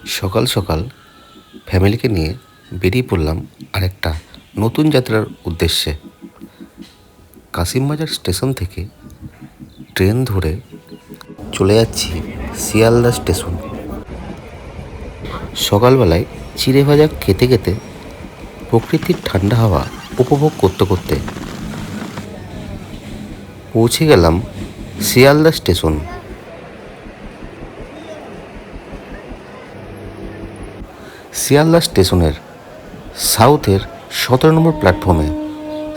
সকাল সকাল ফ্যামিলিকে নিয়ে বেরিয়ে পড়লাম আরেকটা নতুন যাত্রার উদ্দেশ্যে। কাশিমবাজার স্টেশন থেকে ট্রেন ধরে চলে যাচ্ছি শিয়ালদা স্টেশন। সকালবেলায় চিড়ে ভাজা খেতে খেতে প্রকৃতির ঠান্ডা হাওয়া উপভোগ করতে করতে পৌঁছে গেলাম শিয়ালদা স্টেশন। শিয়ালদা স্টেশনের সাউথের 17 নম্বর প্ল্যাটফর্মে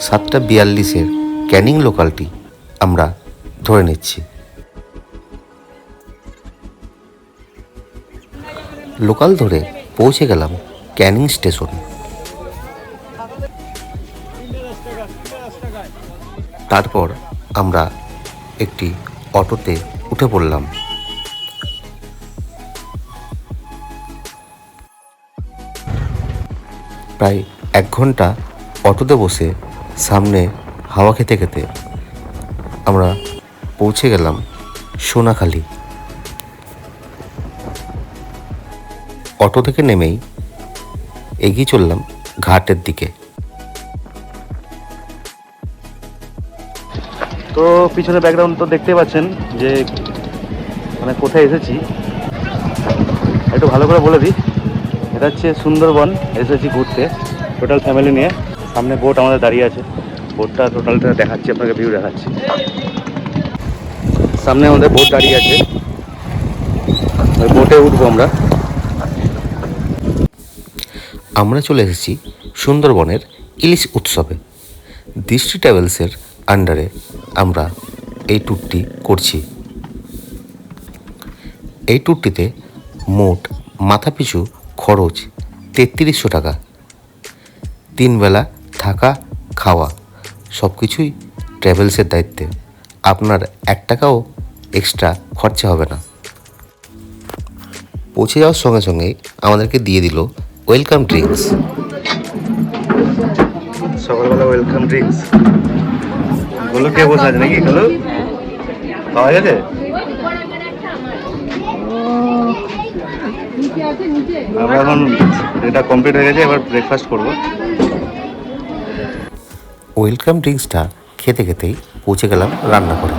7:42 ক্যানিং লোকালটি আমরা ধরে নিচ্ছি। লোকাল ধরে পৌঁছে গেলাম ক্যানিং স্টেশন। তারপর আমরা একটি অটোতে উঠে পড়লাম। প্রায় 1 ঘন্টা অটোতে বসে সামনে হাওয়া খেতে খেতে আমরা পৌঁছে গেলাম সোনাখালি। অটো থেকে নেমেই এগিয়ে চললাম ঘাটের দিকে। তো পিছনে ব্যাকগ্রাউন্ড তো দেখতেই পাচ্ছেন যে মানে কোথায় এসেছি। একটু ভালো করে বলে দিই, এটা হচ্ছে সুন্দরবন এসেছি ঘুরতে টোটাল ফ্যামিলি নিয়ে। সামনে বোট আমাদের দাঁড়িয়ে আছে, বোটটা টোটালটা দেখাচ্ছি আপনাকে, ভিউ দেখাচ্ছি। সামনে আমাদের বোট দাঁড়িয়ে আছে, ওই বোটে উঠবো আমরা। আমরা চলে এসেছি সুন্দরবনের ইলিশ উৎসবে। দৃষ্টি ট্রাভেলসের আন্ডারে আমরা এই ট্যুরটি করছি। এই ট্যুরটিতে মোট মাথাপিছু খরচ 3300 টাকা। 3 বেলা থাকা খাওয়া সব কিছুই ট্রাভেলসের দায়িত্বে। আপনার 1 টাকাও এক্সট্রা খরচা হবে না। পৌঁছে যাওয়ার সঙ্গে সঙ্গেই আমাদেরকে দিয়ে দিল ওয়েলকাম ড্রিঙ্কস। সকালবেলা ওয়েলকাম ড্রিঙ্কস গুলো কে বসে আছে নাকি? এগুলো পাওয়া গেছে। আমরা এখন এটা কমপ্লিট হয়ে গেছে, এবার ব্রেকফাস্ট করবো। ওয়েলকাম ড্রিঙ্কসটা খেতে খেতেই পৌঁছে গেলাম রান্নাঘরে।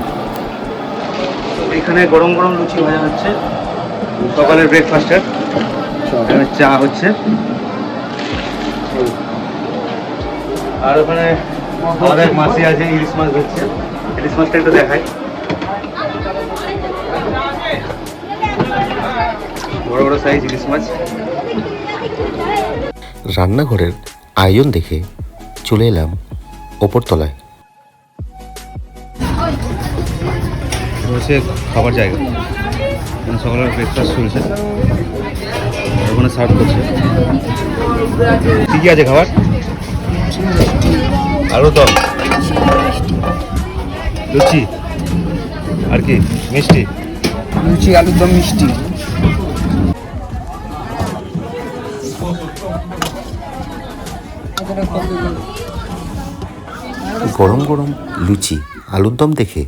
এখানে গরম গরম লুচি ভাজা হচ্ছে সকালের ব্রেকফাস্টের। এখানে চা হচ্ছে, আর ওখানে আমাদের মাসি আছে, ইলিশ মাছ হচ্ছে। ইলিশ মাছটা একটু দেখাই, বড় বড় সাইজ ইলিশ মাছ। রান্নাঘরের আয়োজন দেখে চলে এলাম ওপরতলায়। হচ্ছে খাবার জায়গা, মানে সকালের ব্রেকফাস্ট চলছে, ওখানে সার্ভ করছে। কী কী আছে খাবার? আরও দম, লুচি, আর কি মিষ্টি, লুচি আলুর দম মিষ্টি। গরম গরম লুচি আলুর দম দেখে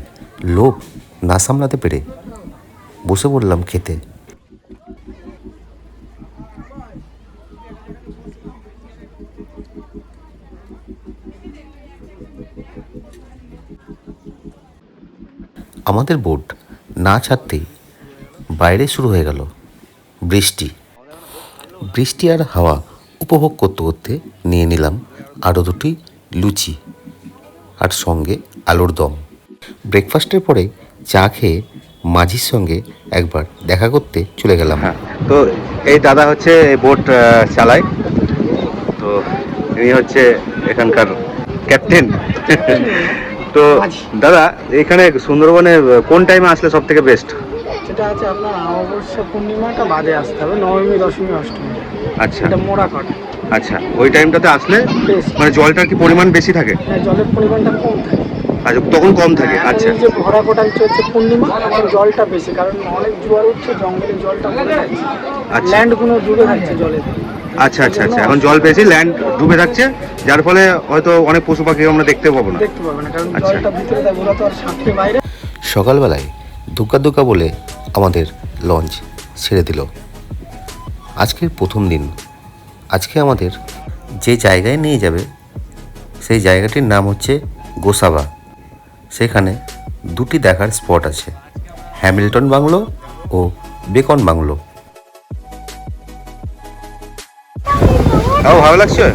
লোভ না সামলাতে পেরে বসে পড়লাম খেতে। আমাদের বোট না ছাড়তেই বাইরে শুরু হয়ে গেল বৃষ্টি। বৃষ্টি আর হাওয়া উপভোগ করতে করতে নিয়ে নিলাম আরও 2টি লুচি আর সঙ্গে আলুর দম। ব্রেকফাস্টের পরে চা খেয়ে মাঝির সঙ্গে একবার দেখা করতে চলে গেলাম। হ্যাঁ, তো এই দাদা হচ্ছে বোট চালায়, তো ইনি হচ্ছে এখানকার ক্যাপ্টেন। তো দাদা, এখানে সুন্দরবনে কোন টাইমে আসলে সব থেকে বেস্ট? যেটা আছে আপনার অমাবস্যা পূর্ণিমাটা বাদে আসতে হবে, নবমী দশমী অষ্টমী। আচ্ছা, এটা মোড়া কাট। আচ্ছা, ওই টাইমটাতে আসলে মানে জলটার কি পরিমাণ বেশি থাকে? হ্যাঁ, জলের পরিমাণটা কম থাকে। আচ্ছা, তখন কম থাকে। আচ্ছা, এই যে ভরা কোটালটি হচ্ছে পূর্ণিমা, এখন জলটা বেশি, কারণ অনেক জোয়ার উঠছে, জঙ্গলের জলটা কমে যাচ্ছে, আচ্ছা, ল্যান্ডগুলো ডুবে থাকছে জলে। আচ্ছা আচ্ছা আচ্ছা, এখন জল বেশি, ল্যান্ড ডুবে থাকছে, যার ফলে হয়তো অনেক পশু পাখি আমরা দেখতে পাবো না। দেখতে পাবে না, কারণ জলটা ভিতরে থাকে, ওরা তো আর সাঁতরে বাইরে। সকালবেলায় দুকা দুকা বলে আমাদের লঞ্চ ছেড়ে দিল। আজকের প্রথম দিন। আজকে আমাদের যে জায়গায় নিয়ে যাবে সেই জায়গাটির নাম হচ্ছে গোসাবা। সেখানে দুটি দেখার স্পট আছে, হ্যামিল্টন বাংলো ও বেকন বাংলো। ভালো লাগছে?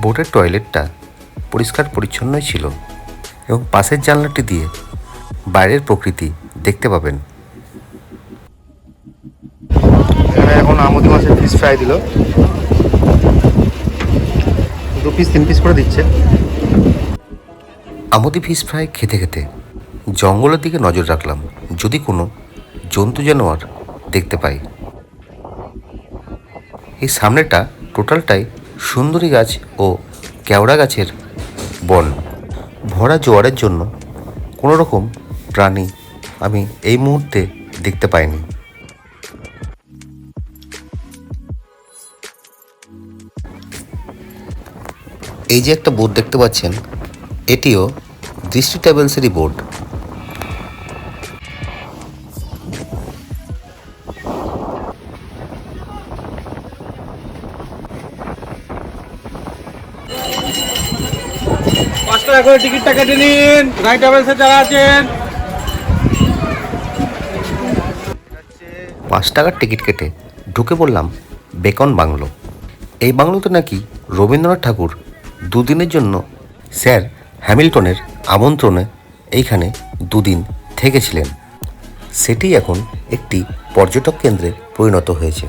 বোটের টয়লেটটা পরিষ্কার পরিচ্ছন্নই ছিল এবং পাশের জানলাটি দিয়ে বাইরের প্রকৃতি দেখতে পাবেন। এখানে এখন আমুদি মাছের ফিশ ফ্রাই দিল, 2 পিস 3 পিস করে দিচ্ছে। আমুদি ফিশ ফ্রাই খেতে খেতে জঙ্গলের দিকে নজর রাখলাম, যদি কোনো জন্তু জানোয়ার দেখতে পাই। এই সামনেটা টোটালটাই সুন্দরী গাছ ও কেওড়া গাছের বন। ভরা জোয়ারের জন্য কোনো রকম প্রাণী আমি এই মুহূর্তে দেখতে পাইনি। এই যে একটা বোট দেখতে পাচ্ছেন, এটিও দৃষ্টি ট্রাভেলসেরই বোট। টাকা করে টিকিটটা কেটে নিন, নাইট ট্রাভেলসে যারা আছেন। 5 টাকার টিকিট কেটে ঢুকে পড়লাম বেকন বাংলো। এই বাংলোতে নাকি রবীন্দ্রনাথ ঠাকুর 2 দিনের জন্য স্যার হ্যামিল্টনের আমন্ত্রণে এইখানে 2 দিন থেকেছিলেন। সেটি এখন একটি পর্যটক কেন্দ্রে পরিণত হয়েছে।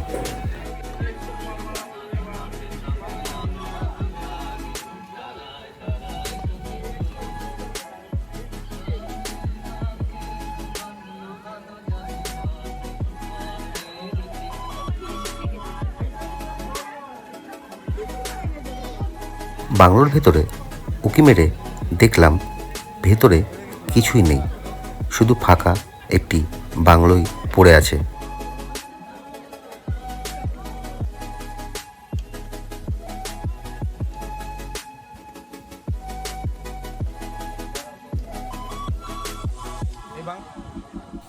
বাংলোর ভেতরে উঁকি মেরে দেখলাম ভেতরে কিছুই নেই, শুধু ফাঁকা একটি বাংলোই পড়ে আছে।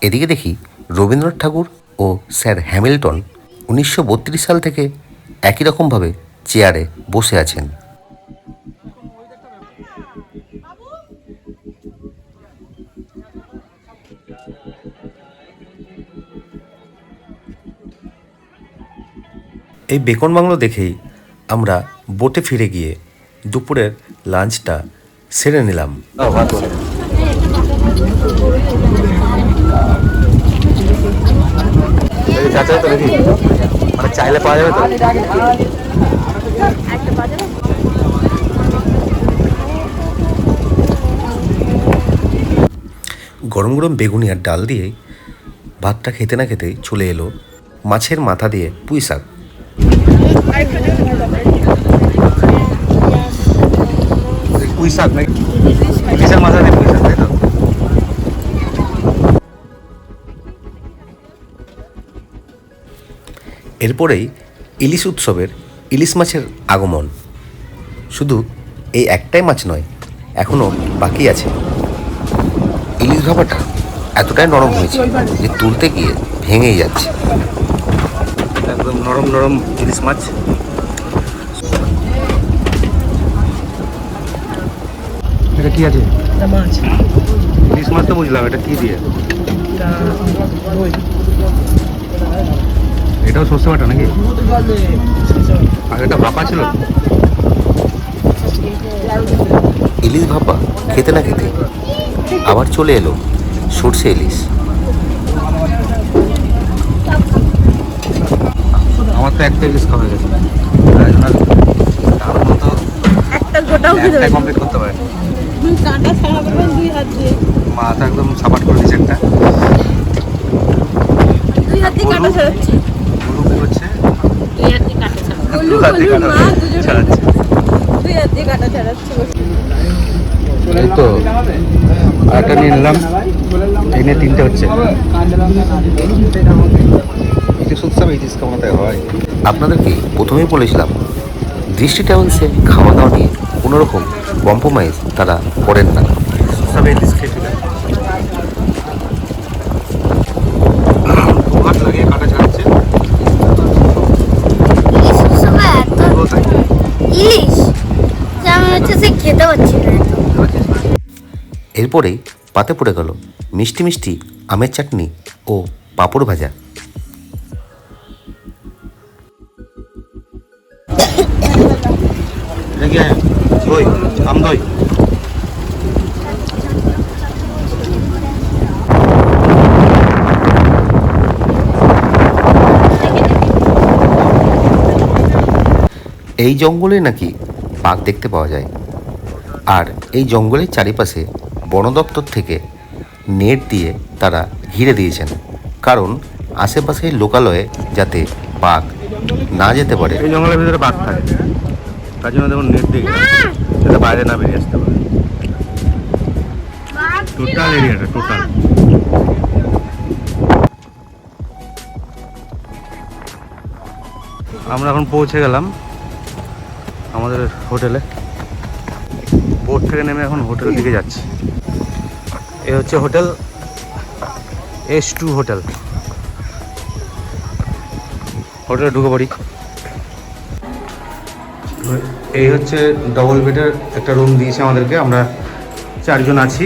এদিকে দেখি রবীন্দ্রনাথ ঠাকুর ও স্যার হ্যামিল্টন 1932 সাল থেকে একই রকমভাবে চেয়ারে বসে আছেন। এই বেকন বাংলো দেখেই আমরা বোটে ফিরে গিয়ে দুপুরের লাঞ্চটা সেরে নিলাম। মানে চাইলে পাওয়া যাবে তো? গরম গরম বেগুনি আর ডাল দিয়ে ভাতটা খেতে না খেতেই চলে এলো মাছের মাথা দিয়ে পুঁই শাক। পুঁই শাক নাকি? ইলিশের মাথা দিয়ে পুঁই শাক, তাই তো? এরপরেই ইলিশ উৎসবের ইলিশ মাছের আগমন। শুধু এই একটাই মাছ নয়, এখনও বাকি আছে। ইলিশ ভাপাটা এতটাই নরম হয়েছে যে তুলতে গিয়ে ভেঙেই যাচ্ছে। একদম নরম নরম ইলিশ মাছ। এটা কি আছে? মাছ ইলিশ মাছ তো বুঝলাম, এটা কি দিয়ে? এটাও সর্ষে বাটা নাকি? আর এটা ভাপা ছিল? ইলিশ ভাপা খেতে না খেতে আবার চলে এলো সর্ষে ইলিশ। আমার তো একটা ইলিশ খাওয়া হয়ে গেছে, একটা গোটাও একটা কমপ্লিট করতে পারে। কাঁটা ছাড়া করবেন 2 হাত দিয়ে, মাথা একদম সাপাট করে দিচ্ছে একটা। 2 হাত দিয়ে কাঁটা ছাড়াচ্ছি, গরু হচ্ছে 2 হাত দিয়ে কাঁটা ছাড়াচ্ছি, দু হাত দিয়ে কাটা ছাড়াচ্ছে। 2 হাত দিয়ে কাঁটা ছাড়াচ্ছি। এই তো আরেকটা নিয়ে নিলাম, এই নিয়ে 3টে হচ্ছে। এই যে সব এই জিনিস কামাতে হয়। আপনাদেরকে প্রথমেই বলেছিলাম দৃষ্টি ট্রাভেলসে খাওয়া দাওয়া নিয়ে কোনোরকম কম্প্রোমাইজ তারা করেন না। সব এই লিস্ট খেয়েছিলেন। হাত লাগিয়ে কাটা ছাড়ছে। ইলিশের সময় এত ইলিশ যে আমি হচ্ছে সে খেতে পারছি না। এরপরেই পাতে পড়ে গেল মিষ্টি মিষ্টি আমের চাটনি ও পাঁপড় ভাজা। দই, আম দই। এই জঙ্গলে নাকি বাঘ দেখতে পাওয়া যায়, আর এই জঙ্গলের চারিপাশে বন দপ্তর থেকে নেট দিয়ে তারা ঘিরে দিয়েছেন, কারণ আশেপাশের লোকালয়ে যাতে বাঘ না যেতে পারে। এই জঙ্গলের ভিতরে বাঘ থাকে, তার জন্য দেখুন নেট দিয়ে যাতে বাইরে না বেরিয়ে আসতে পারে। টোটাল এরিয়াটা টোটাল। আমরা এখন পৌঁছে গেলাম আমাদের হোটেলে। বোট থেকে নেমে এখন হোটেলের দিকে যাচ্ছি। এ হচ্ছে হোটেল S2 হোটেল। হোটেলে ঢুকে পড়ি। এই হচ্ছে ডবল বেডের একটা রুম দিয়েছে আমাদেরকে। আমরা 4 জন আছি,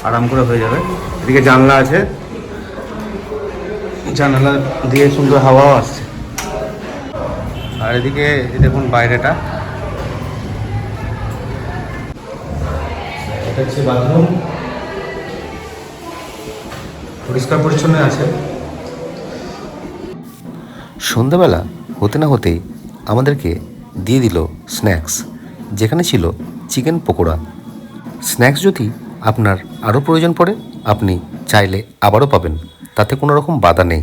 আরাম করে হয়ে যাবে। এদিকে জানলা আছে, জানালা দিয়ে সুন্দর হাওয়াও আসছে। আর এদিকে দেখুন বাইরেটা, এটা হচ্ছে বাথরুম, পরিষ্কার পরিচ্ছন্ন আছে। সন্ধ্যাবেলা হতে না হতেই আমাদেরকে দিয়ে দিল স্ন্যাক্স, যেখানে ছিল চিকেন পকোড়া। স্ন্যাক্স যদি আপনার আরও প্রয়োজন পড়ে আপনি চাইলে আবারও পাবেন, তাতে কোনো রকম বাধা নেই।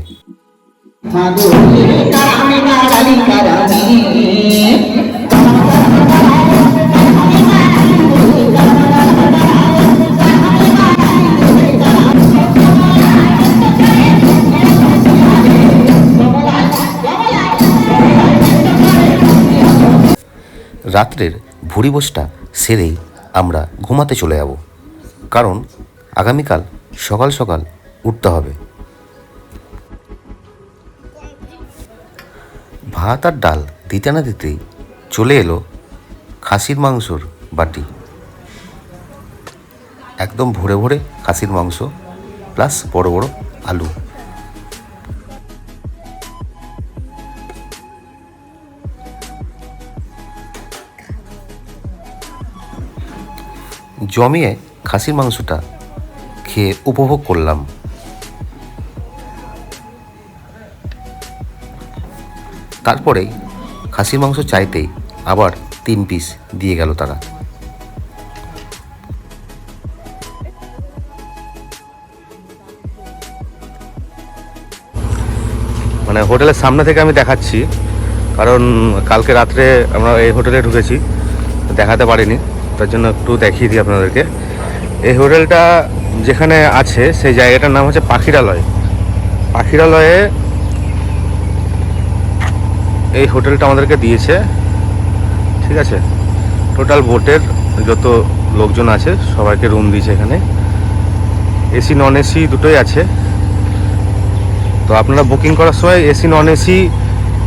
রাত্রের ভুরিভোজটা সেরেই আমরা ঘুমাতে চলে যাব, কারণ আগামীকাল সকাল সকাল উঠতে হবে। ভাত আর ডাল দিতে না দিতেই চলে এলো খাসির মাংসর বাটি। একদম ভরে ভরে খাসির মাংস প্লাস বড় বড় আলু। জমিয়ে খাসির মাংসটা খেয়ে উপভোগ করলাম। তারপরেই খাসির মাংস চাইতেই আবার 3 পিস দিয়ে গেল তারা। মানে হোটেলের সামনে থেকে আমি দেখাচ্ছি, কারণ কালকে রাত্রে আমরা এই হোটেলে ঢুকেছি, দেখাতে পারিনি, তার জন্য একটু দেখিয়ে দিই আপনাদেরকে। এই হোটেলটা যেখানে আছে সেই জায়গাটার নাম হচ্ছে পাখিরালয়। পাখিরালয়ে এই হোটেলটা আমাদেরকে দিয়েছে, ঠিক আছে। টোটাল বোটের যত লোকজন আছে সবাইকে রুম দিয়েছে এখানে। এসি নন এসি দুটোই আছে। তো আপনারা বুকিং করার সময় এসি নন এসি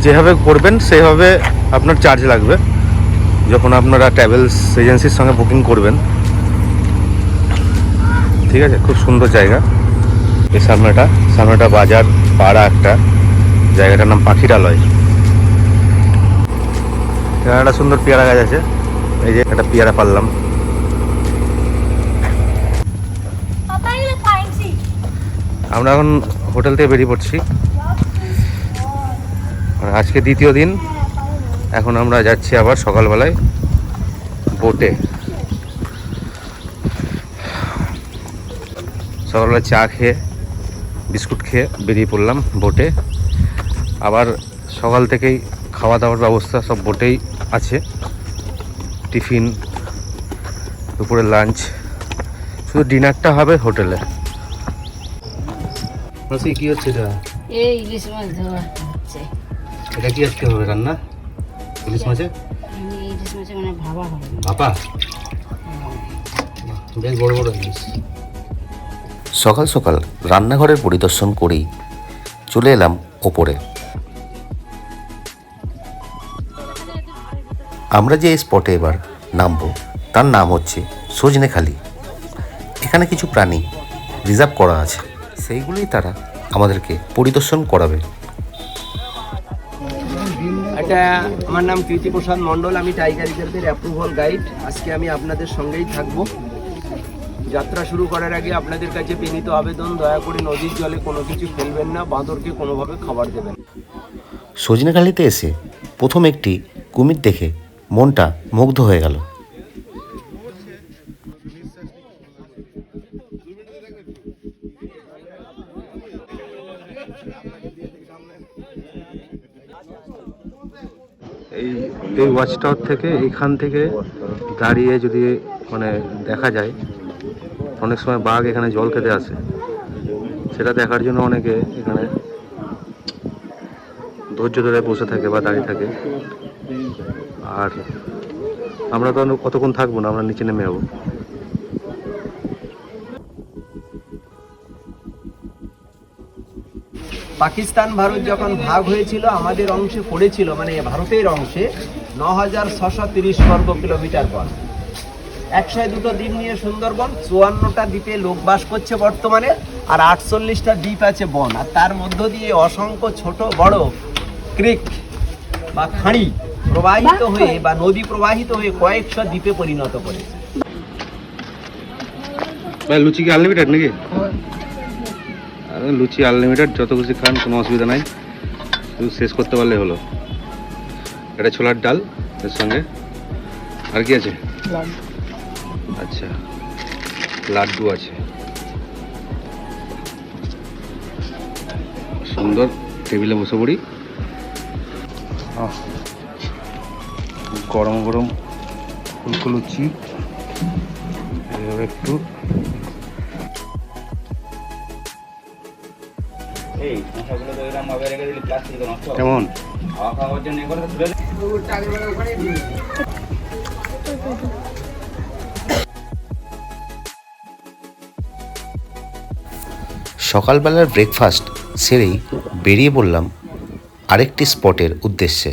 যেভাবে করবেন সেভাবে আপনার চার্জ লাগবে যখন আপনারা ট্রাভেলস এজেন্সির সঙ্গে বুকিং করবেন, ঠিক আছে। খুব সুন্দর জায়গা। এই সামনেটা বাজার পাড়া একটা, জায়গাটার নাম পাখিরালয়। এখানে একটা সুন্দর পেয়ারা গাছ আছে, এই যে একটা পেয়ারা পারলাম। আমরা এখন হোটেল থেকে বেরিয়ে পড়ছি। আজকে দ্বিতীয় দিন। এখন আমরা যাচ্ছি আবার সকালবেলায় বোটে। সকালবেলা চা খেয়ে বিস্কুট খেয়ে বেরিয়ে পড়লাম বোটে। আবার সকাল থেকেই খাওয়া দাওয়ার ব্যবস্থা সব বোটেই আছে, টিফিন, দুপুরে লাঞ্চ, শুধু ডিনারটা হবে হোটেলে। কি হচ্ছে এটা? এই ইলিশ মাছ ধোয়া হচ্ছে। এটা কি আজকে হবে রান্না? ইলিশ মাছে ইলিশ মাছে মানে ভাবা হবে না। বাবা বেশ বড় বড় ইলিশ। সকাল সকাল রান্নাঘরের পরিদর্শন করেই চলে এলাম ওপরে। আমরা যে স্পটে এবার নামবো তার নাম হচ্ছে সজনেখালি। এখানে কিছু প্রাণী রিজার্ভ করা আছে, সেইগুলোই তারা আমাদেরকে পরিদর্শন করাবে। এটা আমার নাম কৃতিপ্রসাদ মণ্ডল, আমি টাইগার রিজার্ভের অ্যাপ্রুভাল গাইড। আজকে আমি আপনাদের সঙ্গেই থাকব। যাত্রা শুরু করার আগে আপনাদের কাছে বিনীত আবেদন, দয়া করে নদীর জলে কোনো কিছু ফেলবেন না, বাঁদরকে কোনোভাবে খাবার দেবেন। সজনেখালিতে এসে প্রথম একটি কুমির দেখে মনটা মুগ্ধ হয়ে গেল। এই এই ওয়াচ টাওয়ার থেকে এইখান থেকে দাঁড়িয়ে যদি মানে দেখা যায়, অনেক সময় বাঘ এখানে জল খেতে আসে, সেটা দেখার জন্য অনেকে এখানে ধৈর্য ধরে বসে থাকে বা দাঁড়িয়ে থাকে। আর আমরা তো কতক্ষণ থাকবো না, আমরা নিচে নেমে যাবো। পাকিস্তান ভারত যখন ভাগ হয়েছিল, আমাদের অংশে পড়েছিল, মানে ভারতের অংশে ৯,৬৩০ বর্গ কিলোমিটার বন। ১০২টো দ্বীপ নিয়ে সুন্দরবন, ৫৪টা দ্বীপে লোক বাস করছে বর্তমানে, আর ৪৮টা দ্বীপ আছে বন। আর তার মধ্য দিয়ে অসংখ্য ছোট বড় ক্রিক বা খাঁড়ি প্রবাহিত হয়ে বা নদী প্রবাহিত হয়ে কয়েকশো দ্বীপে পরিণত করেছে। ভাই লুচি কি আনলিমিটেড নাকি? আরে লুচি আনলিমিটেড, যত খুশি খান, কোনো অসুবিধা নাই, শুধু শেষ করতে পারলে হলো। এটা ছোলার ডাল, এর সঙ্গে আর কি আছে? আচ্ছা, লাড্ডু আছে। সুন্দর, টেবিলে বসে পড়ি। গরম গরম ফুলকো লুচি, এভাবে একটু কেমন? সকালবেলার ব্রেকফাস্ট সেরেই বেরিয়ে পড়লাম আরেকটি স্পটের উদ্দেশ্যে।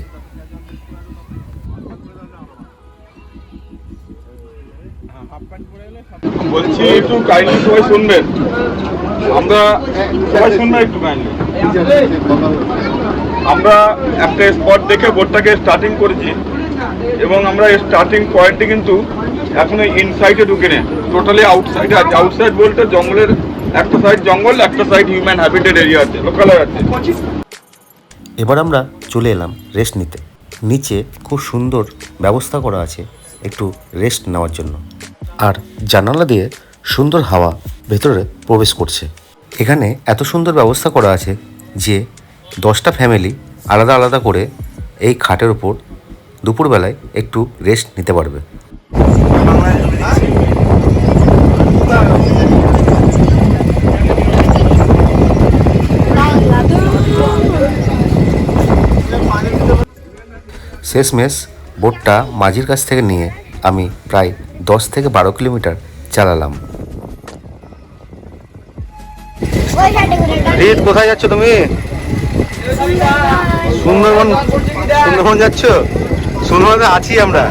বলছি একটু কাইন্ডলি সবাই শুনবেন, আমরা সবাই শুনবেন একটু কাইন্ডলি। আমরা একটা স্পট দেখে বোটটাকে স্টার্টিং করেছি, এবং আমরা স্টার্টিং পয়েন্টে কিন্তু এখনো ইনসাইডে ঢুকে নেই, টোটালি আউটসাইডে আছে। আউটসাইড বলতে জঙ্গলের একটা সাইড জঙ্গল, একটা সাইড হিউম্যান হ্যাবিটেড এরিয়া আছে, লোকালয় আছে। এবার আমরা চলে এলাম রেস্ট নিতে। নিচে খুব সুন্দর ব্যবস্থা করা আছে একটু রেস্ট নেওয়ার জন্য, আর জানালা দিয়ে সুন্দর হাওয়া ভেতরে প্রবেশ করছে। এখানে এত সুন্দর ব্যবস্থা করা আছে যে 10টা ফ্যামিলি আলাদা আলাদা করে এই খাটের ওপর দুপুরবেলায় একটু রেস্ট নিতে পারবে। শেষমেশ বোটটা মাঝির কাছ থেকে নিয়ে আমি প্রায় 10 থেকে 12 কিলোমিটার চালালাম। রিত, কোথায় যাচ্ছ তুমি? সুন্দরবন। সুন্দরবন যাচ্ছ? সুন্দরবনে আছি আমরা।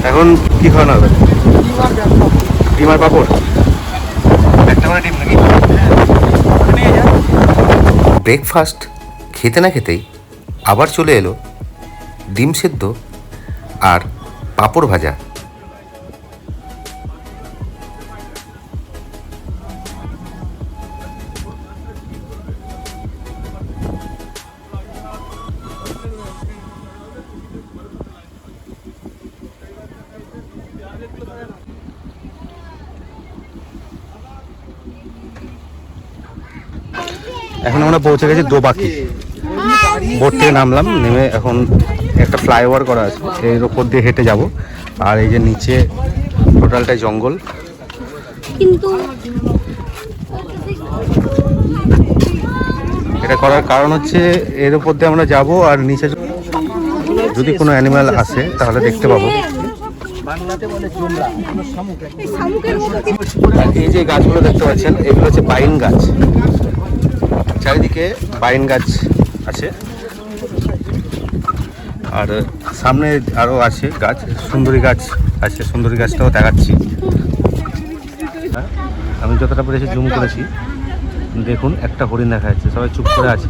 এখন কি খাওয়ানো হবে? ডিম আর পাঁপড়, একটা করে ডিম নাকি? ব্রেকফাস্ট খেতে না খেতেই আবার চলে এলো ডিম সেদ্ধ আর পাঁপড় ভাজা। এখন আমরা পৌঁছে গেছি দোবাকি। বোট থেকে নামলাম, নেমে এখন একটা ফ্লাইওভার করা আছে, এর ওপর দিয়ে হেঁটে যাব। আর এই যে নিচে টোটালটাই জঙ্গল। কিন্তু এটা করার কারণ হচ্ছে এর উপর দিয়ে আমরা যাব আর নিচে যদি কোনো অ্যানিমাল আসে তাহলে দেখতে পাবো। আর এই যে গাছগুলো দেখতে পাচ্ছেন এগুলো হচ্ছে বাইন গাছ, চারিদিকে বাইন গাছ আছে। আর সামনে আরও আছে গাছ, সুন্দরী গাছ আছে, সুন্দরী গাছটাও দেখাচ্ছি। আমি যতটা পেরেছি জুম করেছি, দেখুন একটা হরিণ দেখা যাচ্ছে, সবাই চুপ করে আছে।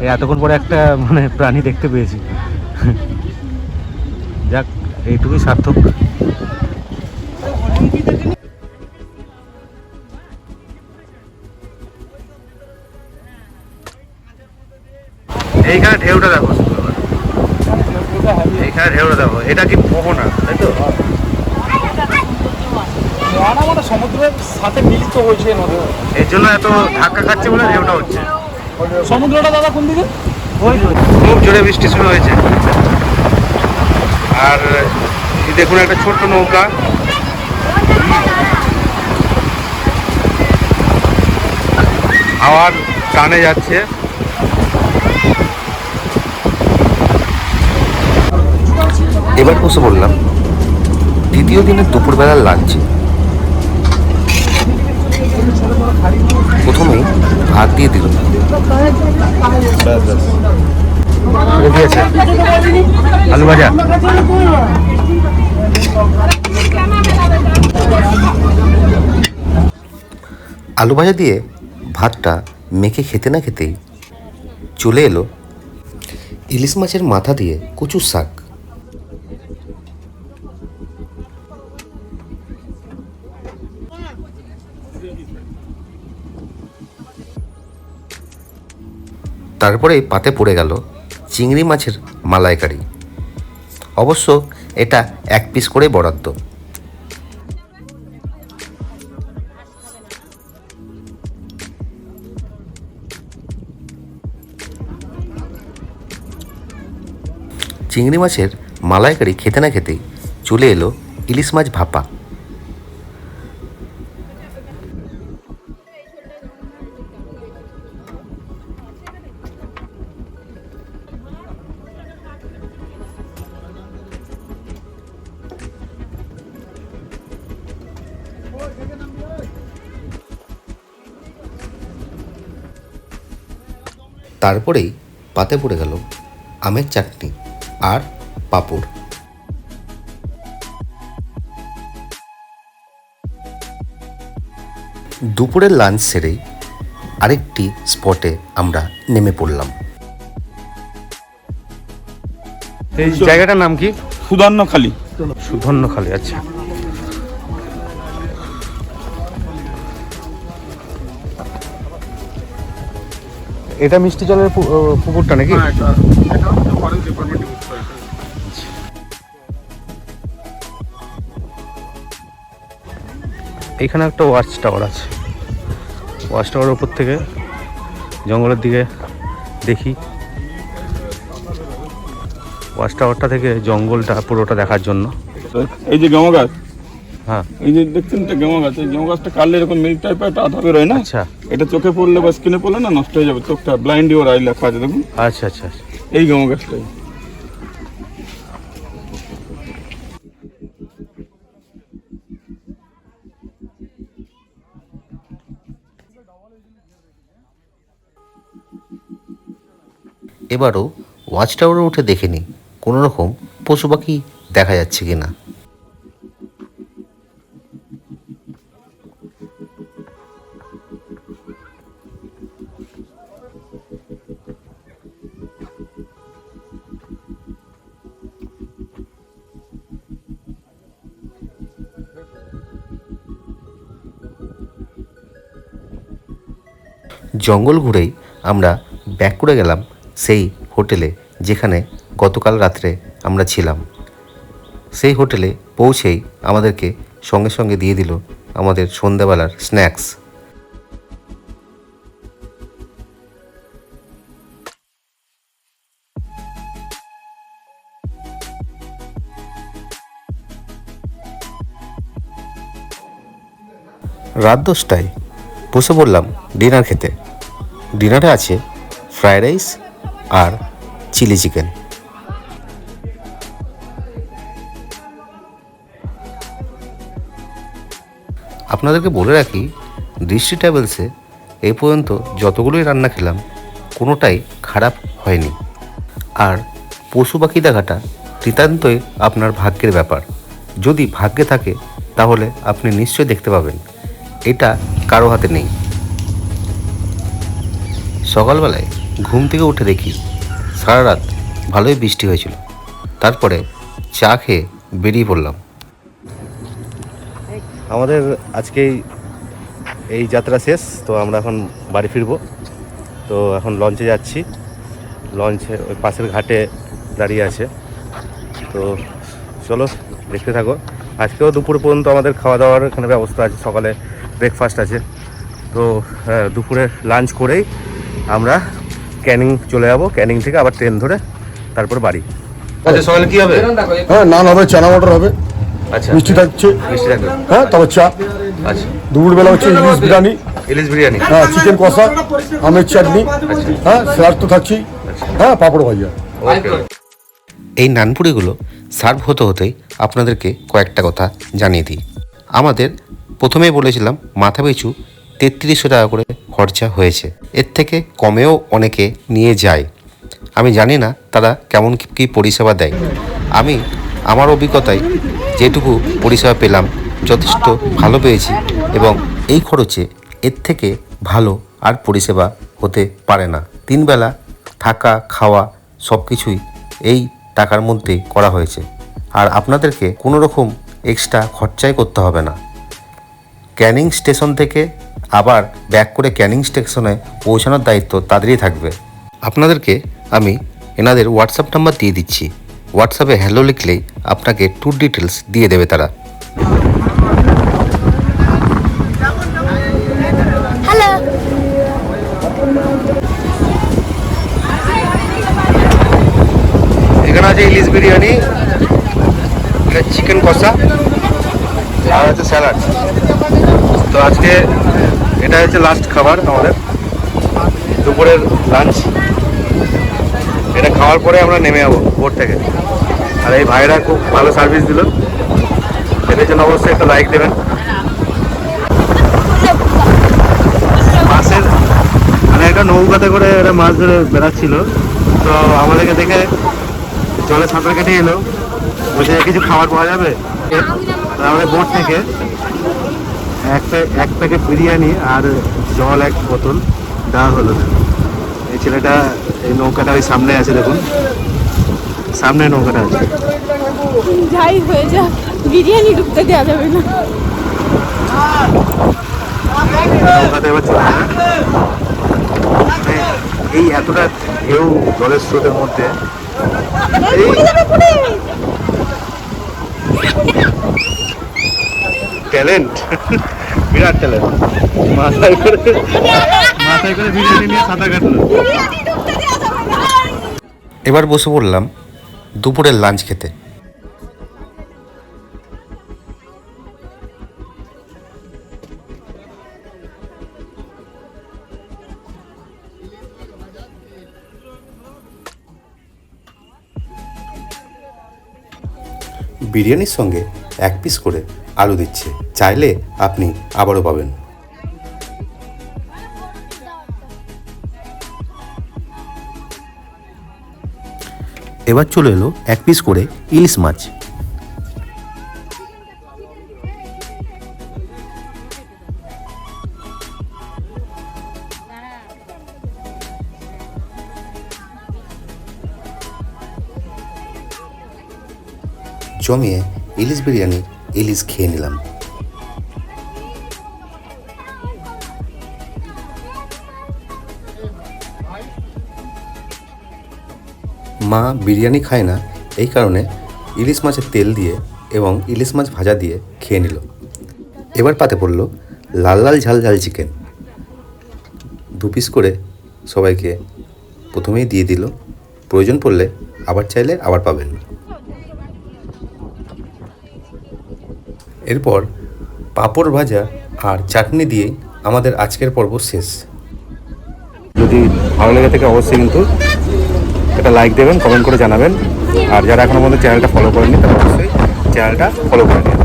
এই এতক্ষণ পরে একটা মানে প্রাণী দেখতে পেয়েছি। যাক, এইটুকুই সার্থক। এইখানে ঢেউটা দেখো, এইখানে ঢেউটা দেখো। এটা কি মোহনা, তাই তো? মানে সমুদ্রের সাথে মিলিত হয়েছে নদী, এর জন্য এত ধাক্কা খাচ্ছে বলে ঢেউটা হচ্ছে। সমুদ্রটা দাদা কোন দিকে? খুব জোরে বৃষ্টি শুরু হয়েছে। আর এই দেখুন একটা ছোট্ট নৌকা, হাওয়ার টানে যাচ্ছে। এবার বসে বললাম দ্বিতীয় দিনের দুপুরবেলার লাঞ্চে। প্রথমেই ভাত দিয়ে দিল, দিয়েছে আলু ভাজা। আলু ভাজা দিয়ে ভাতটা মেখে খেতে না খেতেই চলে এলো ইলিশ মাছের মাথা দিয়ে কচুর শাক। তারপরে পাতে পড়ে গেল চিংড়ি মাছের মালাইকারি। অবশ্য এটা 1 পিস করে বরাদ্দ। চিংড়ি মাছের মালাইকারি খেতে না খেতেই চলে এলো ইলিশ মাছ ভাপা। তারপরেই পাতে পড়ে গেল আমের চাটনি আর পাঁপড়। দুপুরের লাঞ্চ সেরেই আরেকটি স্পটে আমরা নেমে পড়লাম। এই জায়গাটার নাম কি? সুধন্যখালি। সুধন্যখালি, আচ্ছা। এটা মিষ্টি জলের পুকুরটা নাকি? এখানে একটা ওয়াচ টাওয়ার আছে। ওয়াচ টাওয়ারের উপর থেকে জঙ্গলের দিকে দেখি। ওয়াচ টাওয়ারটা থেকে জঙ্গলটা পুরোটা দেখার জন্য। এই যে গেমা গাছ, হ্যাঁ, এই যে দেখছেন তো গেমা গাছ, এই গেমা গাছটা কাটলে এরকম মিল্ক টাইপের একটা আঠা বেরোয় না? আচ্ছা এটা চোখে পড়লে বা স্কিনে পড়লে না নষ্ট হয়ে যাবে চোখটা। ব্লাইন্ড ইউর আই লেখা আছে দেখুন, আচ্ছা আচ্ছা। এই গেমা গাছটাই। এবারও ওয়াচ টাওয়ারে উঠে দেখে নিই কোনো রকম পশু পাখি দেখা যাচ্ছে কিনা। জঙ্গল ঘুরেই আমরা ব্যাক করে গেলাম সেই হোটেলে যেখানে গতকাল রাত্রে আমরা ছিলাম। সেই হোটেলে পৌঁছেই আমাদেরকে সঙ্গে সঙ্গে দিয়ে দিল আমাদের সন্ধ্যাবেলার স্ন্যাক্স। রাত 10টায় বসে পড়লাম ডিনার খেতে। ডিনারে আছে ফ্রায়েড রাইস আর চিলি চিকেন। আপনাদেরকে বলে রাখি, দৃষ্টি ট্রাভেলসে এই পর্যন্ত যতগুলোই রান্না খেলাম কোনোটাই খারাপ হয়নি। আর পশু পাখি দেখাটা নিতান্তই আপনার ভাগ্যের ব্যাপার। যদি ভাগ্যে থাকে তাহলে আপনি নিশ্চয়ই দেখতে পাবেন, এটা কারো হাতে নেই। সকালবেলায় ঘুম থেকে উঠে দেখি সারা রাত ভালোই বৃষ্টি হয়েছিল। তারপরে চা খেয়ে বেরিয়ে পড়লাম। আমাদের আজকেই এই যাত্রা শেষ, তো আমরা এখন বাড়ি ফিরবো। তো এখন লঞ্চে যাচ্ছি। লঞ্চে ওই পাশের ঘাটে দাঁড়িয়ে আছে। তো চলো দেখতে থাকো। আজকেও দুপুর পর্যন্ত আমাদের খাওয়া দাওয়ার এখানে ব্যবস্থা আছে। সকালে ব্রেকফাস্ট আছে। তো দুপুরে লাঞ্চ করেই আমরা ক্যানিং চলে যাব। ক্যানিং থেকে আবার ট্রেন ধরে তারপর বাড়ি। আচ্ছা, সকালে কি হবে? হ্যাঁ, নান হবে, চানা মটর হবে, আচ্ছা, মিষ্টি থাকছে, মিষ্টি থাকবে। হ্যাঁ, তারপর চা। আচ্ছা, দুপুরবেলা হচ্ছে ইলিশ বিরিয়ানি, ইলিশ বিরিয়ানি, হ্যাঁ, চিকেন কষা, আমের চাটনি, হ্যাঁ, স্যালাড তো থাকছেই, হ্যাঁ, পাঁপড় ভাজা। এই নানপুরিগুলো সার্ভ হতে হতেই আপনাদেরকে কয়েকটা কথা জানিয়ে দিই। আমাদের প্রথমেই বলেছিলাম মাথা পিছু 3300 টাকা করে খরচা হয়েছে। এর থেকে কমেও অনেকে নিয়ে যায়। আমি জানি না তারা কেমন কী পরিষেবা দেয়। আমি আমার অভিজ্ঞতায় যেটুকু পরিষেবা পেলাম যথেষ্ট ভালো পেয়েছি, এবং এই খরচে এর থেকে ভালো আর পরিষেবা হতে পারে না। 3 বেলা থাকা খাওয়া সব কিছুই এই টাকার মধ্যেই করা হয়েছে। আর আপনাদেরকে কোনো রকম এক্সট্রা খরচাই করতে হবে না। ক্যানিং স্টেশন থেকে আবার ব্যাক করে ক্যানিং স্টেশনে পৌঁছানোর দায়িত্ব তাদেরই থাকবে। আপনাদেরকে আমি এনাদের হোয়াটসঅ্যাপ নাম্বার দিয়ে দিচ্ছি। হোয়াটসঅ্যাপে হ্যালো লিখলেই আপনাকে ট্যুর ডিটেলস দিয়ে দেবে তারা। হ্যালো, এখানে আছে ইলিশ বিরিয়ানি, চিকেন কষা আর আছে স্যালাড। তো আজকে এটা হচ্ছে লাস্ট খাবার আমাদের দুপুরের লাঞ্চ। এটা খাওয়ার পরে আমরা নেমে যাবো বোট থেকে। আর এই ভাইরা খুব ভালো সার্ভিস দিল, এদের জন্য অবশ্যই একটা লাইক দেবেন। মাছের মানে একটা নৌকাতে করে এরা মাছ ধরে বেড়াচ্ছিল, তো আমাদেরকে দেখে জলে সাঁতার কেটে এলো, বলছে কিছু খাবার পাওয়া যাবে। আমাদের বোট থেকে এক প্যাকেট বিরিয়ানি আর জল 1 বোতল দেওয়া হলো। এই ছেলেটা এই নৌকাটা ওই সামনে আছে, দেখুন সামনে নৌকাটা আছে। যাই হয়ে যা, বিরিয়ানি ঢুকতে দেওয়া যাবে না। নৌকাতে এবার চলে যাবে। এই এতটা ঢেউ জলের স্রোতের মধ্যে ট্যালেন্ট, বিরাট ট্যালেন্ট। মাথায় করে বিরিয়ানি নিয়ে সাঁতার কাটলো। এবার বসে পড়লাম দুপুরের লাঞ্চ খেতে। বিরিয়ানির সঙ্গে 1 পিস করে আলু দিচ্ছে, চাইলে আপনি আবারও পাবেন। এবার চলে এলো 1 পিস করে ইলিশ মাছ। জমিয়ে ইলিশ বিরিয়ানি, ইলিশ খেয়ে নিলাম। মা বিরিয়ানি খায় না, এই কারণে ইলিশ মাছের তেল দিয়ে এবং ইলিশ মাছ ভাজা দিয়ে খেয়ে নিল। এবার পাতে পড়লো লাল লাল ঝাল ঝাল চিকেন। 2 পিস করে সবাইকে প্রথমেই দিয়ে দিল, প্রয়োজন পড়লে আবার চাইলে আবার পাবেন। এরপর পাঁপড় ভাজা আর চাটনি দিয়েই আমাদের আজকের পর্ব শেষ। যদি ভালো লেগে থাকে অবশ্যই কিন্তু একটা লাইক দেবেন, কমেন্ট করে জানাবেন। আর যারা এখনো পর্যন্ত চ্যানেলটা ফলো করেননি তারা অবশ্যই চ্যানেলটা ফলো করে নিন।